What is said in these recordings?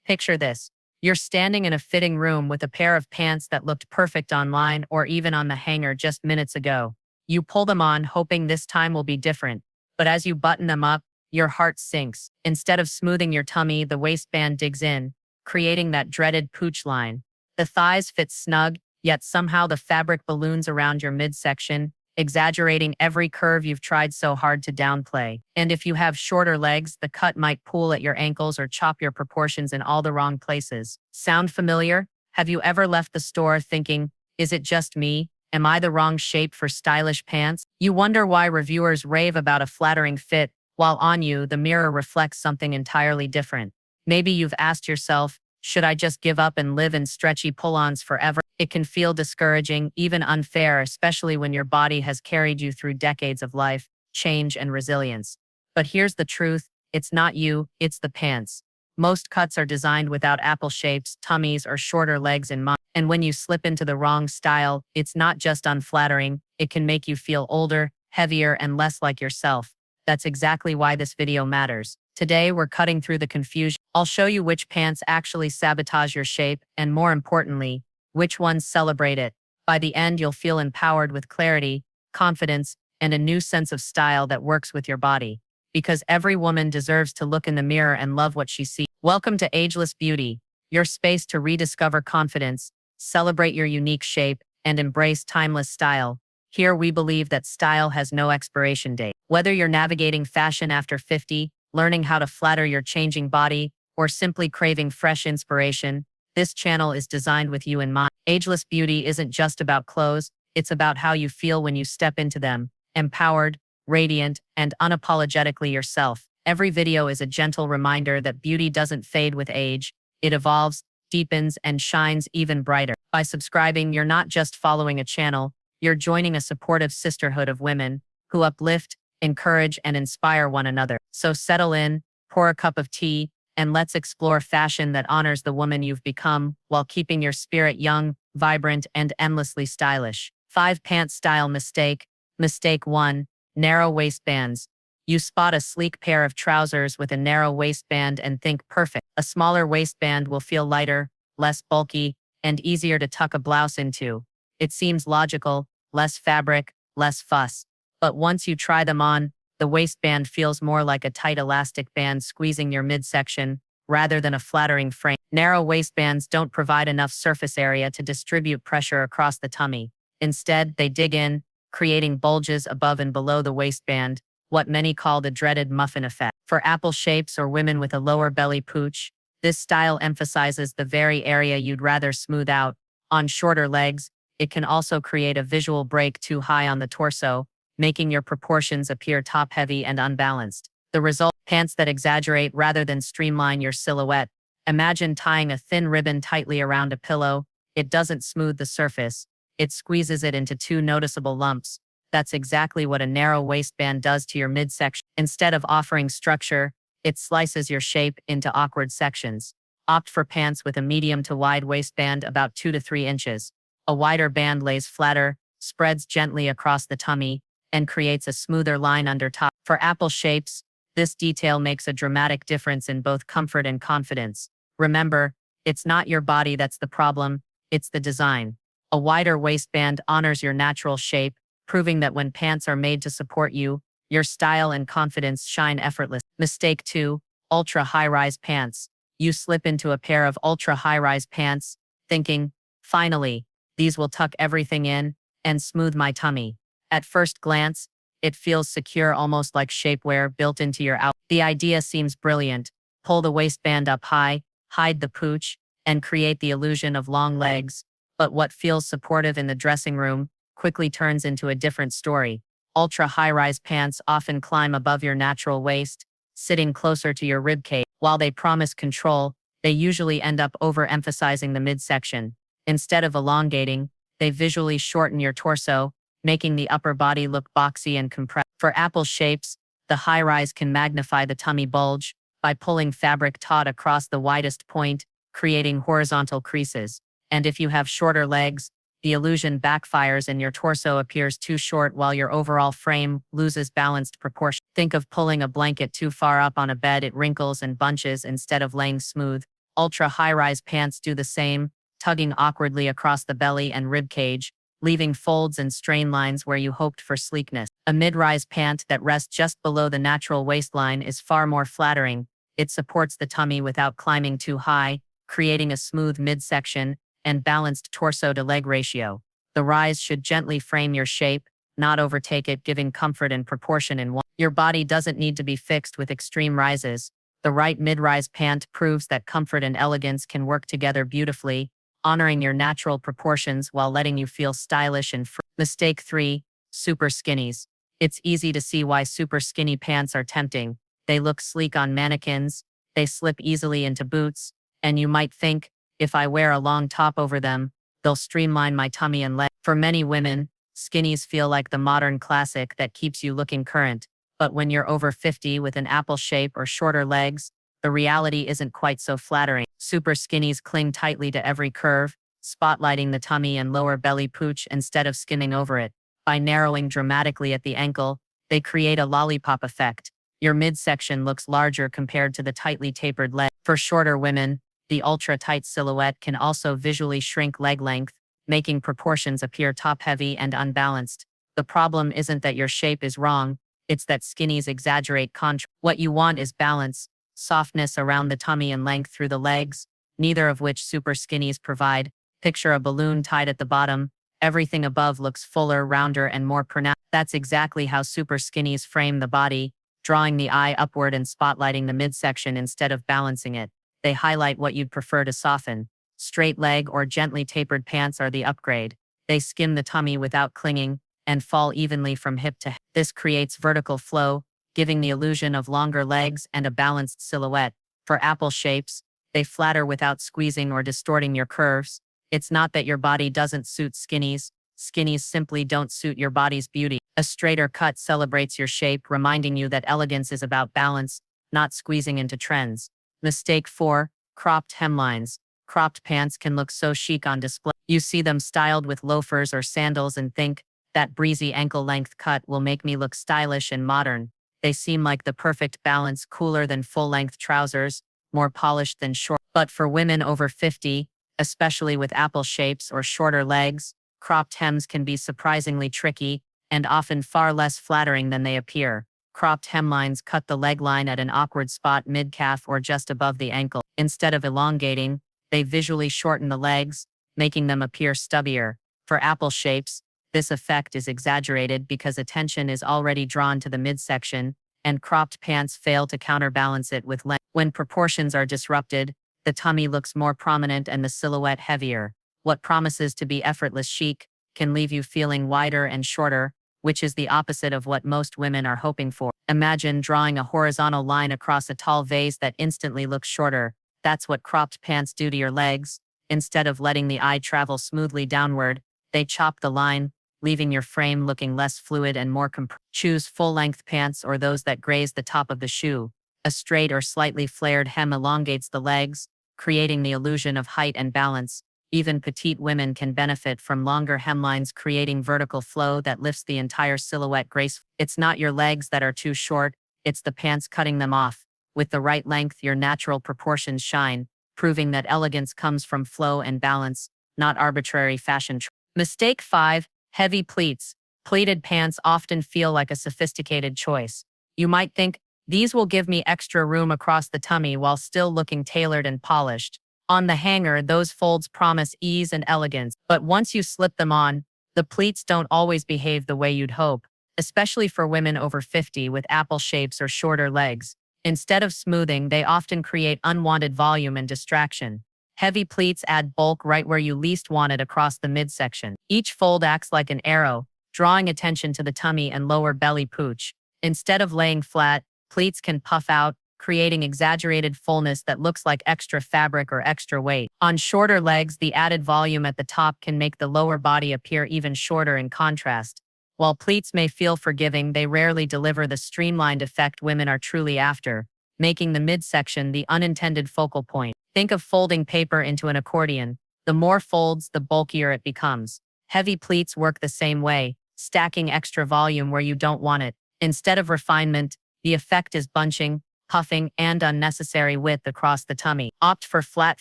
Picture this. You're standing in a fitting room with a pair of pants that looked perfect online or even on the hanger just minutes ago. You pull them on, hoping this time will be different. But as you button them up, your heart sinks. Instead of smoothing your tummy, the waistband digs in, creating that dreaded pooch line. The thighs fit snug, yet somehow the fabric balloons around your midsection, exaggerating every curve you've tried so hard to downplay. And if you have shorter legs, the cut might pool at your ankles or chop your proportions in all the wrong places. Sound familiar? Have you ever left the store thinking, is it just me? Am I the wrong shape for stylish pants? You wonder why reviewers rave about a flattering fit, while on you, the mirror reflects something entirely different. Maybe you've asked yourself, should I just give up and live in stretchy pull-ons forever? It can feel discouraging, even unfair, especially when your body has carried you through decades of life, change, and resilience. But here's the truth, it's not you, it's the pants. Most cuts are designed without apple shapes, tummies, or shorter legs in mind. And when you slip into the wrong style, it's not just unflattering, it can make you feel older, heavier, and less like yourself. That's exactly why this video matters. Today, we're cutting through the confusion. I'll show you which pants actually sabotage your shape, and more importantly, which ones celebrate it. By the end, you'll feel empowered with clarity, confidence, and a new sense of style that works with your body. Because every woman deserves to look in the mirror and love what she sees. Welcome to Ageless Beauty, your space to rediscover confidence, celebrate your unique shape, and embrace timeless style. Here we believe that style has no expiration date. Whether you're navigating fashion after 50, learning how to flatter your changing body, or simply craving fresh inspiration, this channel is designed with you in mind. Ageless Beauty isn't just about clothes, it's about how you feel when you step into them, empowered, radiant, and unapologetically yourself. Every video is a gentle reminder that beauty doesn't fade with age, it evolves, deepens, and shines even brighter. By subscribing, you're not just following a channel, you're joining a supportive sisterhood of women who uplift, encourage, and inspire one another. So settle in, pour a cup of tea, and let's explore fashion that honors the woman you've become while keeping your spirit young, vibrant, and endlessly stylish. 5 pant style mistake. Mistake 1. Narrow waistbands. You spot a sleek pair of trousers with a narrow waistband and think perfect. A smaller waistband will feel lighter, less bulky, and easier to tuck a blouse into. It seems logical, less fabric, less fuss. But once you try them on, the waistband feels more like a tight elastic band squeezing your midsection rather than a flattering frame. Narrow waistbands don't provide enough surface area to distribute pressure across the tummy. Instead, they dig in, creating bulges above and below the waistband, what many call the dreaded muffin effect. For apple shapes or women with a lower belly pooch, this style emphasizes the very area you'd rather smooth out. On shorter legs, it can also create a visual break too high on the torso, making your proportions appear top-heavy and unbalanced. The result, pants that exaggerate rather than streamline your silhouette. Imagine tying a thin ribbon tightly around a pillow. It doesn't smooth the surface. It squeezes it into 2 noticeable lumps. That's exactly what a narrow waistband does to your midsection. Instead of offering structure, it slices your shape into awkward sections. Opt for pants with a medium to wide waistband about 2 to 3 inches. A wider band lays flatter, spreads gently across the tummy, and creates a smoother line under top. For apple shapes, this detail makes a dramatic difference in both comfort and confidence. Remember, it's not your body that's the problem, it's the design. A wider waistband honors your natural shape, proving that when pants are made to support you, your style and confidence shine effortless. Mistake 2. Ultra high-rise pants. You slip into a pair of ultra high-rise pants, thinking, finally, these will tuck everything in and smooth my tummy. At first glance, it feels secure, almost like shapewear built into your outfit. The idea seems brilliant. Pull the waistband up high, hide the pooch, and create the illusion of long legs. But what feels supportive in the dressing room quickly turns into a different story. Ultra high-rise pants often climb above your natural waist, sitting closer to your ribcage. While they promise control, they usually end up overemphasizing the midsection. Instead of elongating, they visually shorten your torso, making the upper body look boxy and compressed. For apple shapes, the high-rise can magnify the tummy bulge by pulling fabric taut across the widest point, creating horizontal creases. And if you have shorter legs, the illusion backfires and your torso appears too short while your overall frame loses balanced proportion. Think of pulling a blanket too far up on a bed, it wrinkles and bunches instead of laying smooth. Ultra high-rise pants do the same, tugging awkwardly across the belly and rib cage, leaving folds and strain lines where you hoped for sleekness. A mid-rise pant that rests just below the natural waistline is far more flattering. It supports the tummy without climbing too high, creating a smooth midsection and balanced torso-to-leg ratio. The rise should gently frame your shape, not overtake it, giving comfort and proportion in one. Your body doesn't need to be fixed with extreme rises. The right mid-rise pant proves that comfort and elegance can work together beautifully, honoring your natural proportions while letting you feel stylish and free. Mistake 3. Super skinnies. It's easy to see why super skinny pants are tempting. They look sleek on mannequins, they slip easily into boots, and you might think, if I wear a long top over them, they'll streamline my tummy and leg. For many women, skinnies feel like the modern classic that keeps you looking current. But when you're over 50 with an apple shape or shorter legs, the reality isn't quite so flattering. Super skinnies cling tightly to every curve, spotlighting the tummy and lower belly pooch instead of skimming over it. By narrowing dramatically at the ankle, they create a lollipop effect. Your midsection looks larger compared to the tightly tapered leg. For shorter women, the ultra-tight silhouette can also visually shrink leg length, making proportions appear top-heavy and unbalanced. The problem isn't that your shape is wrong, it's that skinnies exaggerate contrast. What you want is balance, softness around the tummy and length through the legs, neither of which super skinnies provide. Picture a balloon tied at the bottom. Everything above looks fuller, rounder, and more pronounced. That's exactly how super skinnies frame the body, drawing the eye upward and spotlighting the midsection instead of balancing it. They highlight what you'd prefer to soften. Straight leg or gently tapered pants are the upgrade. They skim the tummy without clinging and fall evenly from hip to hip. This creates vertical flow, giving the illusion of longer legs and a balanced silhouette. For apple shapes, they flatter without squeezing or distorting your curves. It's not that your body doesn't suit skinnies. Skinnies simply don't suit your body's beauty. A straighter cut celebrates your shape, reminding you that elegance is about balance, not squeezing into trends. Mistake 4. Cropped hemlines. Cropped pants can look so chic on display. You see them styled with loafers or sandals and think, that breezy ankle-length cut will make me look stylish and modern. They seem like the perfect balance, cooler than full-length trousers, more polished than short. But for women over 50, especially with apple shapes or shorter legs, cropped hems can be surprisingly tricky and often far less flattering than they appear. Cropped hemlines cut the leg line at an awkward spot mid-calf or just above the ankle. Instead of elongating, they visually shorten the legs, making them appear stubbier. For apple shapes, this effect is exaggerated because attention is already drawn to the midsection, and cropped pants fail to counterbalance it with length. When proportions are disrupted, the tummy looks more prominent and the silhouette heavier. What promises to be effortless chic can leave you feeling wider and shorter, which is the opposite of what most women are hoping for. Imagine drawing a horizontal line across a tall vase that instantly looks shorter. That's what cropped pants do to your legs. Instead of letting the eye travel smoothly downward, they chop the line, leaving your frame looking less fluid and more compressed. Choose full-length pants or those that graze the top of the shoe. A straight or slightly flared hem elongates the legs, creating the illusion of height and balance. Even petite women can benefit from longer hemlines, creating vertical flow that lifts the entire silhouette gracefully. It's not your legs that are too short, it's the pants cutting them off. With the right length, your natural proportions shine, proving that elegance comes from flow and balance, not arbitrary fashion. Mistake 5. Heavy pleats. Pleated pants often feel like a sophisticated choice. You might think, these will give me extra room across the tummy while still looking tailored and polished. On the hanger, those folds promise ease and elegance, but once you slip them on, the pleats don't always behave the way you'd hope, especially for women over 50 with apple shapes or shorter legs. Instead of smoothing, they often create unwanted volume and distraction. Heavy pleats add bulk right where you least want it across the midsection. Each fold acts like an arrow, drawing attention to the tummy and lower belly pooch. Instead of laying flat, pleats can puff out, creating exaggerated fullness that looks like extra fabric or extra weight. On shorter legs, the added volume at the top can make the lower body appear even shorter in contrast. While pleats may feel forgiving, they rarely deliver the streamlined effect women are truly after, making the midsection the unintended focal point. Think of folding paper into an accordion. The more folds, the bulkier it becomes. Heavy pleats work the same way, stacking extra volume where you don't want it. Instead of refinement, the effect is bunching, puffing, and unnecessary width across the tummy. Opt for flat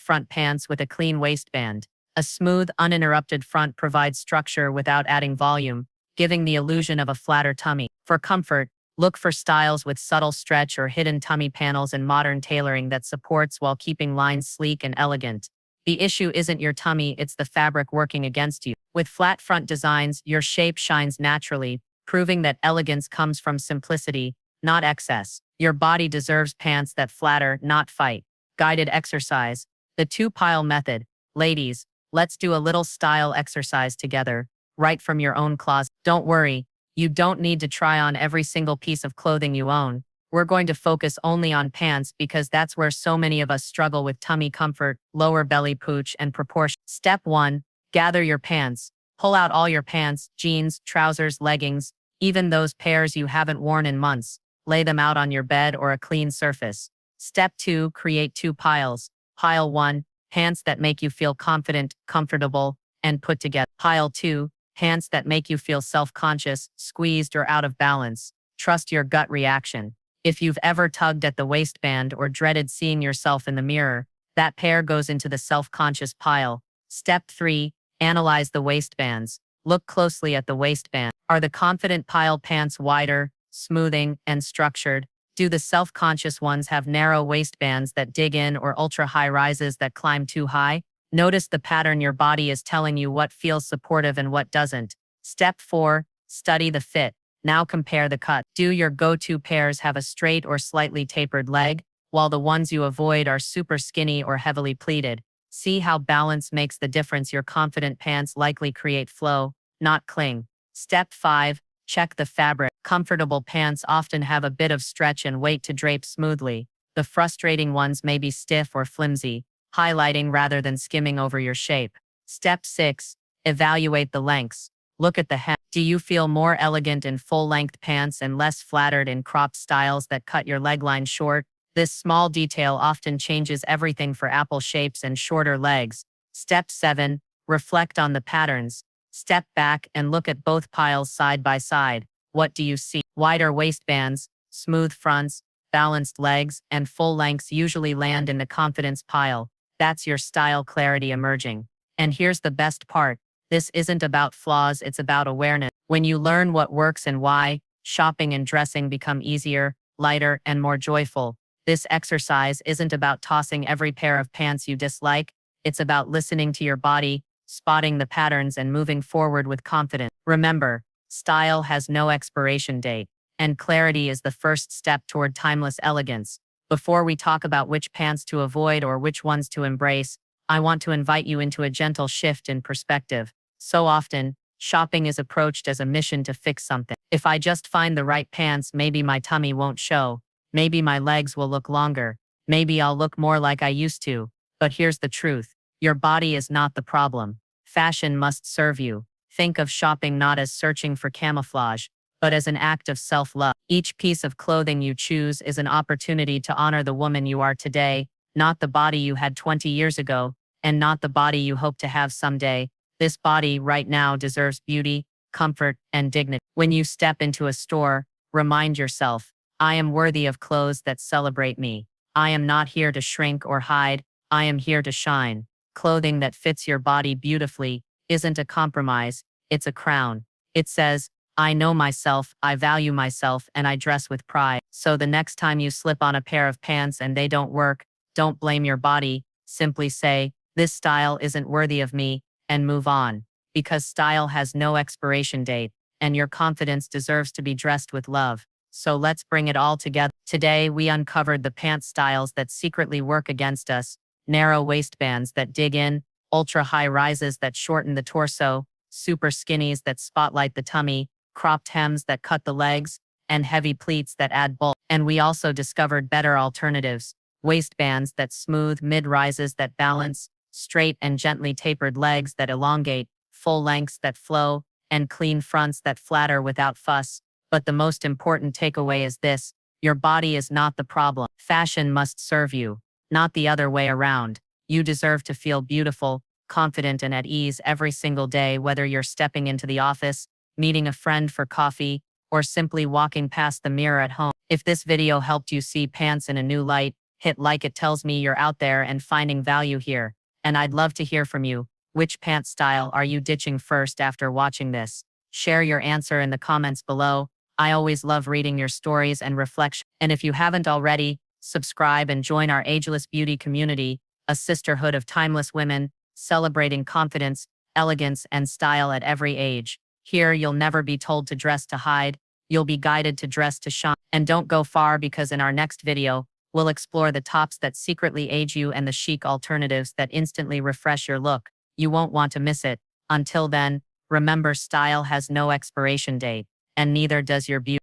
front pants with a clean waistband. A smooth, uninterrupted front provides structure without adding volume, giving the illusion of a flatter tummy. For comfort, look for styles with subtle stretch or hidden tummy panels and modern tailoring that supports while keeping lines sleek and elegant. The issue isn't your tummy, it's the fabric working against you. With flat front designs, your shape shines naturally, proving that elegance comes from simplicity, not excess. Your body deserves pants that flatter, not fight. Guided exercise. The two-pile method. Ladies, let's do a little style exercise together, right from your own closet. Don't worry, you don't need to try on every single piece of clothing you own. We're going to focus only on pants because that's where so many of us struggle with tummy comfort, lower belly pooch, and proportion. Step 1. Gather your pants. Pull out all your pants, jeans, trousers, leggings, even those pairs you haven't worn in months. Lay them out on your bed or a clean surface. Step 2. Create two piles. Pile 1. Pants that make you feel confident, comfortable, and put together. Pile 2. Pants that make you feel self-conscious, squeezed, or out of balance. Trust your gut reaction. If you've ever tugged at the waistband or dreaded seeing yourself in the mirror, that pair goes into the self-conscious pile. Step 3. Analyze the waistbands. Look closely at the waistband. Are the confident pile pants wider, smoothing, and structured? Do the self-conscious ones have narrow waistbands that dig in or ultra-high rises that climb too high? Notice the pattern. Your body is telling you what feels supportive and what doesn't. Step 4. Study the fit. Now compare the cut. Do your go-to pairs have a straight or slightly tapered leg, while the ones you avoid are super skinny or heavily pleated? See how balance makes the difference. Your confident pants likely create flow, not cling. Step 5. Check the fabric. Comfortable pants often have a bit of stretch and weight to drape smoothly. The frustrating ones may be stiff or flimsy, highlighting rather than skimming over your shape. Step 6. Evaluate the lengths. Look at the hem. Do you feel more elegant in full-length pants and less flattered in cropped styles that cut your leg line short? This small detail often changes everything for apple shapes and shorter legs. Step 7. Reflect on the patterns. Step back and look at both piles side by side. What do you see? Wider waistbands, smooth fronts, balanced legs, and full lengths usually land in the confidence pile. That's your style clarity emerging. And here's the best part. This isn't about flaws, it's about awareness. When you learn what works and why, shopping and dressing become easier, lighter, and more joyful. This exercise isn't about tossing every pair of pants you dislike. It's about listening to your body, spotting the patterns, and moving forward with confidence. Remember, style has no expiration date, and clarity is the first step toward timeless elegance. Before we talk about which pants to avoid or which ones to embrace, I want to invite you into a gentle shift in perspective. So often, shopping is approached as a mission to fix something. If I just find the right pants, maybe my tummy won't show. Maybe my legs will look longer. Maybe I'll look more like I used to. But here's the truth. Your body is not the problem. Fashion must serve you. Think of shopping not as searching for camouflage, but as an act of self-love. Each piece of clothing you choose is an opportunity to honor the woman you are today, not the body you had 20 years ago, and not the body you hope to have someday. This body right now deserves beauty, comfort, and dignity. When you step into a store, remind yourself, I am worthy of clothes that celebrate me. I am not here to shrink or hide. I am here to shine. Clothing that fits your body beautifully isn't a compromise, it's a crown. It says, I know myself, I value myself, and I dress with pride. So the next time you slip on a pair of pants and they don't work, don't blame your body. Simply say, this style isn't worthy of me, and move on. Because style has no expiration date, and your confidence deserves to be dressed with love. So let's bring it all together. Today, we uncovered the pant styles that secretly work against us, narrow waistbands that dig in, ultra-high rises that shorten the torso, super skinnies that spotlight the tummy, cropped hems that cut the legs, and heavy pleats that add bulk. And we also discovered better alternatives, waistbands that smooth, mid-rises that balance, straight and gently tapered legs that elongate, full lengths that flow, and clean fronts that flatter without fuss. But the most important takeaway is this: your body is not the problem. Fashion must serve you, not the other way around. You deserve to feel beautiful, confident, and at ease every single day, whether you're stepping into the office, meeting a friend for coffee, or simply walking past the mirror at home. If this video helped you see pants in a new light, hit like. It tells me you're out there and finding value here. And I'd love to hear from you. Which pant style are you ditching first after watching this? Share your answer in the comments below. I always love reading your stories and reflections. And if you haven't already, subscribe and join our Ageless Beauty community, a sisterhood of timeless women, celebrating confidence, elegance, and style at every age. Here, you'll never be told to dress to hide. You'll be guided to dress to shine. And don't go far, because in our next video, we'll explore the tops that secretly age you and the chic alternatives that instantly refresh your look. You won't want to miss it. Until then, remember, style has no expiration date, and neither does your beauty.